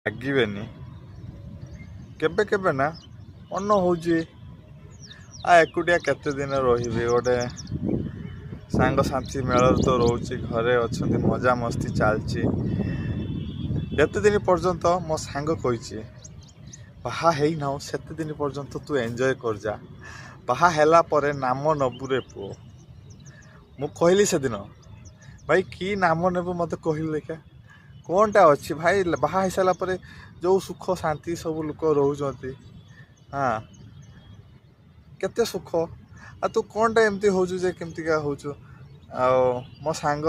ରାଗିବେନି କେବେ କେବେ ନା ମନ ହେଉଛି ଏକୁଟିଆ କେତେ ଦିନ ରହିବି। ଗୋଟେ ସାଙ୍ଗସାଥି ମେଳରେ ତ ରହୁଛି, ଘରେ ଅଛନ୍ତି, ମଜାମସ୍ତି ଚାଲିଛି। ଯେତେ ଦିନ ପର୍ଯ୍ୟନ୍ତ ମୋ ସାଙ୍ଗ କହିଛି ବାହା ହେଇନାଉ ସେତେ ଦିନ ପର୍ଯ୍ୟନ୍ତ ତୁ ଏନ୍ଜୟ କରିଯା, ବାହା ହେଲା ପରେ ନାମ ନବୁରେ ପୁଅ। ମୁଁ କହିଲି ସେଦିନ, ଭାଇ କି ନାମ ନେବୁ ମୋତେ କହିଲି ଦେଖିଆ। କ'ଣଟା ଅଛି ଭାଇ, ବାହା ହେଇସାରିଲା ପରେ ଯେଉଁ ସୁଖ ଶାନ୍ତି ସବୁ ଲୋକ ରହୁଛନ୍ତି, ହଁ କେତେ ସୁଖ। ଆଉ ତୁ କ'ଣଟା ଏମିତି ହେଉଛୁ ଯେ କେମିତିକା ହେଉଛୁ। ଆଉ ମୋ ସାଙ୍ଗ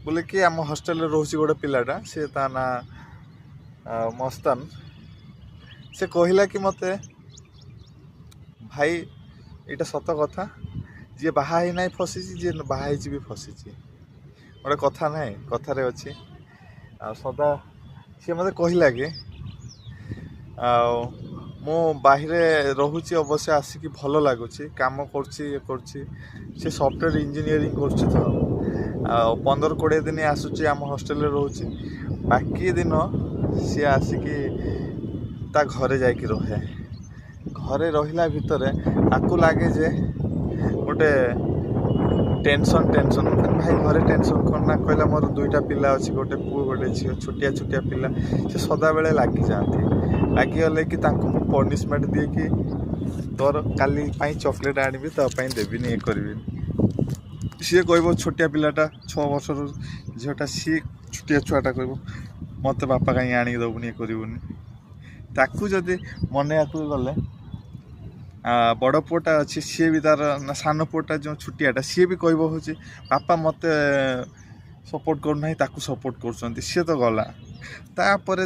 ବୋଲିକି ଆମ ହଷ୍ଟେଲରେ ରହୁଛି ଗୋଟେ ପିଲାଟା, ସିଏ ତା ନାଁ ମସ୍ତାନ। ସେ କହିଲା କି ମୋତେ, ଭାଇ ଏଇଟା ସତ କଥା, ଯିଏ ବାହା ହେଇନାହିଁ ଫସିଛି, ଯିଏ ବାହା ହେଇଛି ବି ଫସିଛି। ଗୋଟେ କଥା ନାହିଁ, କଥାରେ ଅଛି। ଆଉ ସଦା ସିଏ ମୋତେ କହିଲା କି ଆଉ ମୁଁ ବାহিରେ ରହୁଛି ଅବଶ୍ୟ, ଆସିକି ଭଲ ଲାଗୁଛି, କାମ କରୁଛି, ଇଏ କରୁଛି। ସେ ସଫ୍ଟୱେର୍ ଇଞ୍ଜିନିୟରିଂ କରୁଛି ତ, ଆଉ 15-20 ଦିନ ଆସୁଛି ଆମ ହଷ୍ଟେଲରେ ରହୁଛି। ବାକି ଦିନ ସିଏ ଆସିକି ତା ଘରେ ଯାଇକି ରହେ। ଘରେ ରହିଲା ଭିତରେ ତାକୁ ଲାଗେ ଯେ ଗୋଟେ ଟେନସନ୍। ଭାଇ ଘରେ ଟେନସନ୍ କ'ଣ ନା, କହିଲା ମୋର 2ଟା ପିଲା ଅଛି, ଗୋଟେ ପୁଅ ଗୋଟେ ଝିଅ, ଛୋଟିଆ ପିଲା। ସେ ସଦାବେଳେ ଲାଗିଯାଆନ୍ତି। ଲାଗିଗଲେ କି ତାଙ୍କୁ ମୁଁ ପନିସମେଣ୍ଟ ଦିଏକି ତୋର କାଲି ପାଇଁ ଚକୋଲେଟ୍ ଆଣିବି, ତା ପାଇଁ ଦେବିନି, ଇଏ କରିବିନି। ସିଏ କହିବ, ଛୋଟିଆ ପିଲାଟା 6 ବର୍ଷର ଝିଅଟା, ସିଏ ଛୋଟିଆ ଛୁଆଟା କହିବ ମୋତେ ବାପା କାହିଁ ଆଣିକି ଦେବୁନି, ଇଏ କରିବୁନି। ତାକୁ ଯଦି ମନେଇବାକୁ ଗଲେ ବଡ଼ ପୁଅଟା ଅଛି, ସିଏ ବି ତାର ସାନ ପୁଅଟା ଯେଉଁ ଛୋଟିଆଟା, ସିଏ ବି କହିବ ହେଉଛି ବାପା ମୋତେ ସପୋର୍ଟ କରୁନାହିଁ, ତାକୁ ସପୋର୍ଟ କରୁଛନ୍ତି। ସିଏ ତ ଗଲା। ତାପରେ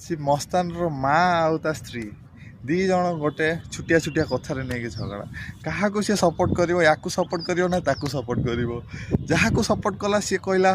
ସେ ମସ୍ତାନର ମା ଆଉ ତା ସ୍ତ୍ରୀ 2 ଜଣ ଗୋଟେ ଛୋଟିଆ କଥାରେ ନେଇକି ଝଗଡ଼ା। କାହାକୁ ସିଏ ସପୋର୍ଟ କରିବ, ୟାକୁ ସପୋର୍ଟ କରିବ ନା ତାକୁ ସପୋର୍ଟ କରିବ। ଯାହାକୁ ସପୋର୍ଟ କଲା ସିଏ କହିଲା